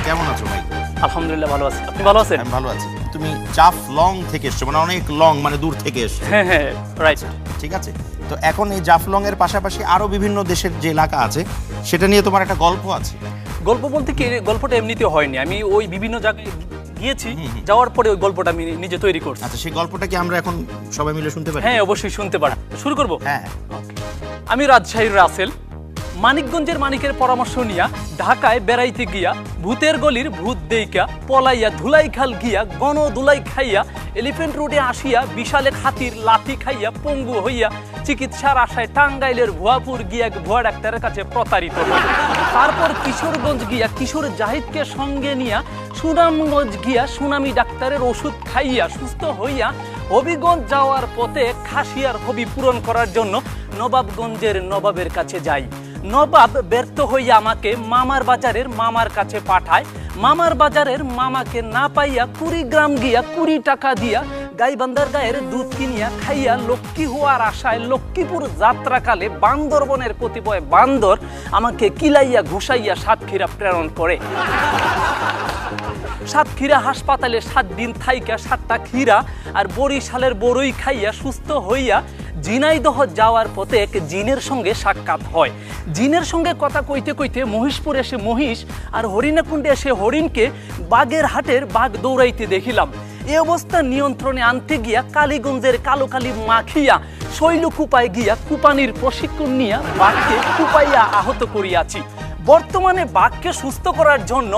কেমন আছো ভাই? আলহামদুলিল্লাহ ভালো আছি। আপনি ভালো আছেন? আমি ভালো আছি। তুমি জাফলং থেকে এসছো, মানে অনেক লং, মানে দূর থেকে এসছো। হ্যাঁ হ্যাঁ, রাইট। ঠিক আছে, তো এখন এই জাফলং এর পাশাপাশি আরো বিভিন্ন দেশের যে এলাকা আছে সেটা নিয়ে তোমার একটা গল্প আছে। গল্প বলতে কি, গল্পটা এমনিতে হয়নি, আমি ওই বিভিন্ন জায়গায় গিয়েছি, যাওয়ার পরে ওই গল্পটা আমি নিজে তৈরি করছি। আচ্ছা, সেই গল্পটা কি আমরা এখন সবাই মিলে শুনতে পারি? হ্যাঁ অবশ্যই শুনতে পারেন। শুরু করব? হ্যাঁ। আমি রাজশাহীর রাসেল, মানিকগঞ্জের মানিকের পরামর্শ নিয়া ঢাকায় বেড়াইতে গিয়া ভূতের গলির ভূত দেইকা পলাইয়া ধুলাইখাল গিয়া গণ দুলাই খাইয়া এলিফ্যান্ট রোডে আসিয়া বিশাল এক হাতির লাথি খাইয়া পঙ্গু হইয়া চিকিৎসার আশায় টাঙ্গাইলের ভুয়াপুর গিয়া ভুয়া ডাক্তারের কাছে প্রতারিত হই। তারপর কিশোরগঞ্জ গিয়া কিশোর জাহিদকে সঙ্গে নিয়া সুনামগঞ্জ গিয়া সুনামি ডাক্তারের ওষুধ খাইয়া সুস্থ হইয়া হবিগঞ্জ যাওয়ার পথে খাসিয়ার হবি পূরণ করার জন্য নবাবগঞ্জের নবাবের কাছে যাই। নবাব ব্যর্থ হইয়া আমাকে মামার বাজারের মামার কাছে পাঠায়। মামার বাজারের মামাকে না পাইয়া কুড়িগ্রাম গিয়া 20 টাকা দিয়া গাইবান্ধার গায়ের দুধ কিনিয়া খাইয়া লক্ষ্মী হওয়ার আশায় লক্ষ্মীপুর যাত্রাকালে বান্দরবনের কতিপয় বান্দর আমাকে কিলাইয়া ঘুষাইয়া সাতক্ষীরা প্রেরণ করে। সাতক্ষীরা হাসপাতালে 7 দিন থাইকা 7টা ক্ষীরা আর বরিশালের বড়ই খাইয়া সুস্থ হইয়া ঝিনাইদহ যাওয়ার পথে এক জিনের সঙ্গে সাক্ষাৎ হয়। জিনের সঙ্গে কথা কইতে কইতে মহিষপুর এসে মহিষ আর হরিণাকুণ্ডে এসে হরিণকে বাগের হাটের বাঘ দৌড়াইতে দেখিলাম। এই অবস্থা নিয়ন্ত্রণে আনতে গিয়া কালীগঞ্জের কালোকালি মাখিয়া শৈলকুপায় গিয়া কুপানির প্রশিক্ষণ নিয়া বাঘকে কুপাইয়া আহত করিয়াছি। বর্তমানে বাঘকে সুস্থ করার জন্য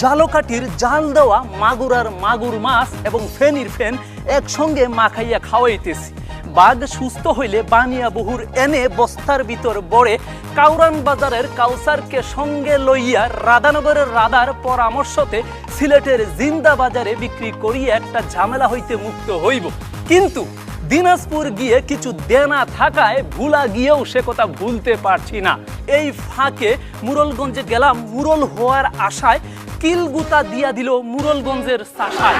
জালকাঠির জাল দেওয়া মাগুরার মাগুর মাছ এবং ফেনির ফেন একসঙ্গে মাখাইয়া খাওয়াইতেছি। বাঘ সুস্থ হইলে বানিয়া বহুর এনে বস্তার ভিতর বড়ে কাউরান বাজারের কাউসারকে সঙ্গে লইয়া রাধানগরের রাধার পরামর্শতে সিলেটের জিন্দা বাজারে বিক্রি করিয়া একটা ঝামেলা হইতে মুক্ত হইব। কিন্তু দিনাজপুর গিয়ে কিছু দেনা থাকায় ভুলা গিয়েও সে কথা ভুলতে পারছি না। এই ফাঁকে মুরলগঞ্জে গেলাম, মুরল হওয়ার আশায় কিলগুতা দিয়া দিল মুরলগঞ্জের সাশায়।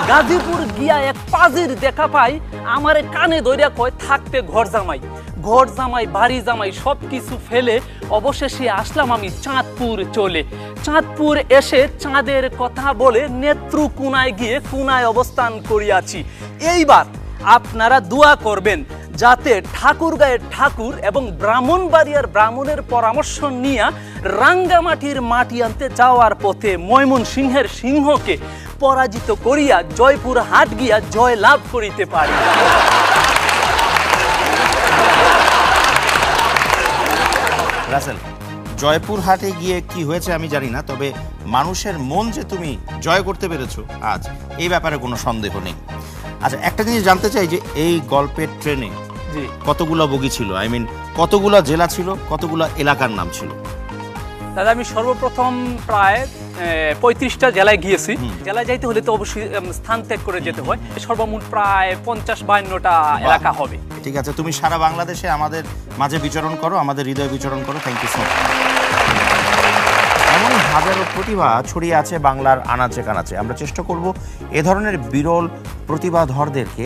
গাজীপুর গিয়া এক পাজির দেখা পাই, আমারে কানে ধরিয়া কয় থাকতে ঘর জামাই। ঘর জামাই বাড়ি জামাই সব কিছু ফেলে অবশেষে আসলাম আমি চাঁদপুর চলে। চাঁদপুর এসে চাঁদের কথা বলে নেত্রকোনায় গিয়ে কোনায় অবস্থান করিয়াছি। এইবার আপনারা দোয়া করবেন যাতে ঠাকুরগাঁয়ের ঠাকুর এবং ব্রাহ্মণবাড়িয়ার ব্রাহ্মণের পরামর্শ নিয়ে রাঙ্গামাটির মাটি আনতে যাওয়ার পথে ময়মনসিংহের সিংহকে পরাজিত করিয়া জয়পুর হাট গিয়া জয় লাভ করিতে পারি। রাসেল, জয়পুর হাটে গিয়ে কি হয়েছে আমি জানি না, তবে মানুষের মন যে তুমি জয় করতে পেরেছো আজ, এই ব্যাপারে কোনো সন্দেহ নেই। আচ্ছা, একটা জিনিস জানতে চাই যে এই গল্পের ট্রেনে কতগুলো বগি ছিল, আই মিন কতগুলো জেলা ছিল, কতগুলো এলাকার নাম ছিল? দাদা আমি সর্বপ্রথম প্রায় 35টা জেলায় গিয়েছি। জেলায় যাইতে হলে তো অবশ্যই স্থান ত্যাগ করে যেতে হয়। সর্বমোট প্রায় 50-52টা এলাকা হবে। ঠিক আছে, তুমি সারা বাংলাদেশে আমাদের মাঝে বিচরণ করো, আমাদের হৃদয়ে বিচরণ করো। Thank you so much. এমন হাজারো প্রতিভা ছড়িয়ে আছে বাংলার আনাচে কানাচে। আমরা চেষ্টা করব এ ধরনের বিরল প্রতিভাধরদেরকে